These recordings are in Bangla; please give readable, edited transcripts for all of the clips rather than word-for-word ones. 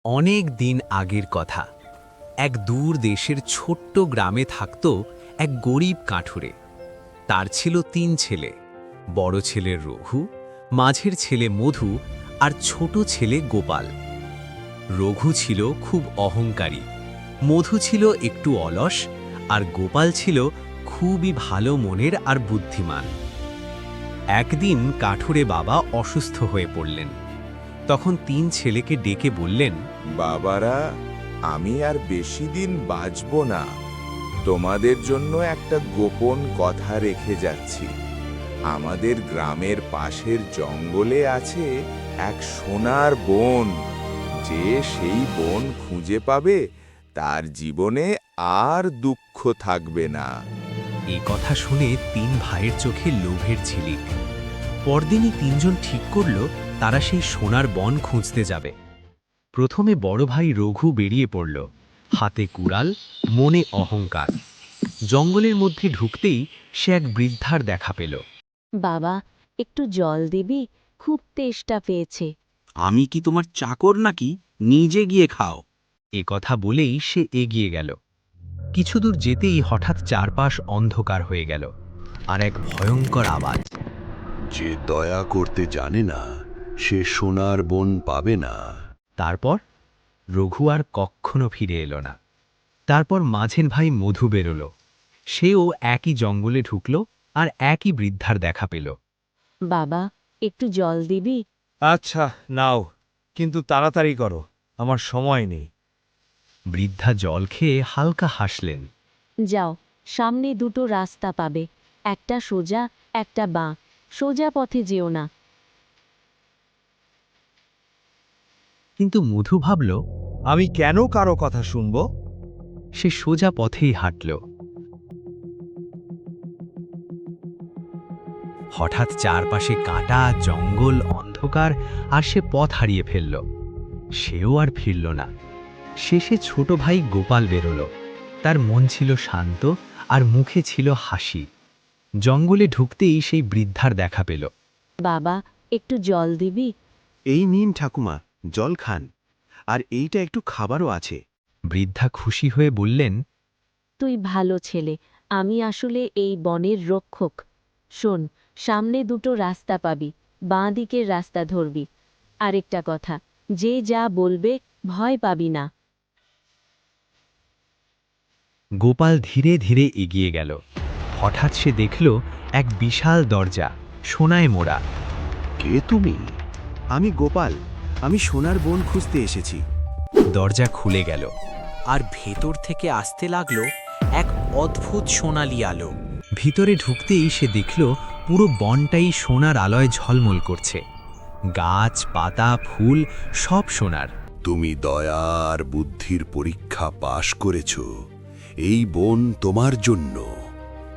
অনেক দিন আগের কথা। এক দূর দেশের ছোট্ট গ্রামে থাকত এক গরিব কাঠুরে। তার ছিল ৩ ছেলে। বড় ছেলে রঘু, মাঝের ছেলে মধু আর ছোট ছেলে গোপাল। রঘু ছিল খুব অহংকারী, মধু ছিল একটু অলস, আর গোপাল ছিল খুবই ভালো মনের আর বুদ্ধিমান। একদিন কাঠুরে বাবা অসুস্থ হয়ে পড়লেন। তখন ৩ ছেলেকে ডেকে বললেন, বাবারা, আমি আর বেশি দিন বাঁচব না। তোমাদের জন্য একটা গোপন কথা রেখে যাচ্ছি। আমাদের গ্রামের পাশের জঙ্গলে আছে এক সোনার বন। যে সেই বন খুঁজে পাবে তার জীবনে আর দুঃখ থাকবে না। এই কথা শুনে ৩ ভাইয়ের চোখে লোভের ঝিলিক। পরদিনই ৩ জন ঠিক করল তারা সেই সোনার বন খুঁজতে যাবে। প্রথমে বড় ভাই রঘু বেরিয়ে পড়ল, হাতে কুড়াল, মনে অহংকার। জঙ্গলের মধ্যে ঢুকতেই সে এক বৃদ্ধার দেখা পেল। বাবা, একটু জল দিবি? খুব তেষ্টা পেয়েছে। আমি কি তোমার চাকর নাকি? নিজে গিয়ে খাও। এ কথা বলেই সে এগিয়ে গেল। কিছুদূর যেতেই হঠাৎ চারপাশ অন্ধকার হয়ে গেল, আর এক ভয়ঙ্কর আওয়াজ। যে দয়া করতে জানে না সে সোনার বন পাবে না। তারপর রঘু আর কখনো ফিরে এলো না। তারপর মাঝের ভাই মধু বেরোল। সেও একই জঙ্গলে ঢুকল আর একই বৃদ্ধার দেখা পেল। বাবা, একটু জল দিবি? আচ্ছা, নাও, কিন্তু তাড়াতাড়ি করো, আমার সময় নেই। বৃদ্ধা জল খেয়ে হালকা হাসলেন। যাও, সামনে দুটো রাস্তা পাবে, একটা সোজা, একটা বাঁ। সোজা পথে যেও না। কিন্তু মধু ভাবল, আমি কেন কারো কথা শুনব? সে সোজা পথেই হাঁটল। হঠাৎ চারপাশে কাটা, জঙ্গল, অন্ধকার, আর সে পথ হারিয়ে ফেলল। সেও আর ফিরল না। শেষে ছোট ভাই গোপাল বেরোল। তার মন ছিল শান্ত আর মুখে ছিল হাসি। জঙ্গলে ঢুকতেই সেই বৃদ্ধার দেখা পেল। বাবা, একটু জল দিবি? এই নিন ঠাকুমা, জল খান, আর এইটা একটু খাবারও আছে। বৃদ্ধা খুশি হয়ে বললেন, তুই ভালো ছেলে, আমি আসলে এই বনের রক্ষক। শোন, সামনে দুটো রাস্তা পাবি, বাঁ দিকের রাস্তা ধরবি। আরেকটা কথা, যে যা বলবে ভয় পাবি না। গোপাল ধীরে ধীরে এগিয়ে গেল। হঠাৎ সে দেখল এক বিশাল দরজা, সোনায় মোড়া। কে তুমি? আমি গোপাল, আমি সোনার বন খুঁজতে এসেছি। দরজা খুলে গেল। আর ভেতর থেকে আসতে লাগলো এক অদ্ভুত সোনালি আলো। ভিতরে ঢুকতেই সে দেখল পুরো বনটাই সোনার আলোয় ঝলমল করছে। গাছ, পাতা, ফুল সব সোনার। তুমি দয়া আর বুদ্ধির পরীক্ষা পাশ করেছ। এই বন তোমার জন্য।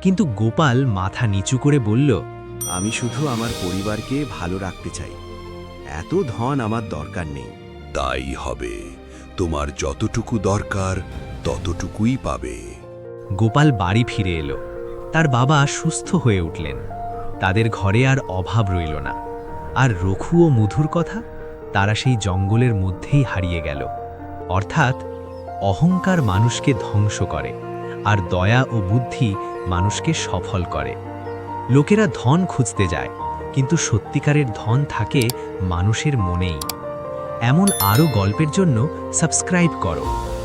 কিন্তু গোপাল মাথা নিচু করে বলল, আমি শুধু আমার পরিবারকে ভালো রাখতে চাই। এত ধন আমার দরকার নেই। তাই হবে। তোমার যতটুকু দরকার ততটুকুই পাবে। গোপাল বাড়ি ফিরে এলো। তার বাবা সুস্থ হয়ে উঠলেন। তাদের ঘরে আর অভাব রইল না। আর রঘু ও মধুর কথা, তারা সেই জঙ্গলের মধ্যেই হারিয়ে গেল। অর্থাৎ অহংকার মানুষকে ধ্বংস করে, আর দয়া ও বুদ্ধি মানুষকে সফল করে। লোকেরা ধন খুঁজতে যায়, কিন্তু সত্যিকারের ধন থাকে মানুষের মনেই। এমন আরও গল্পের জন্য সাবস্ক্রাইব করো।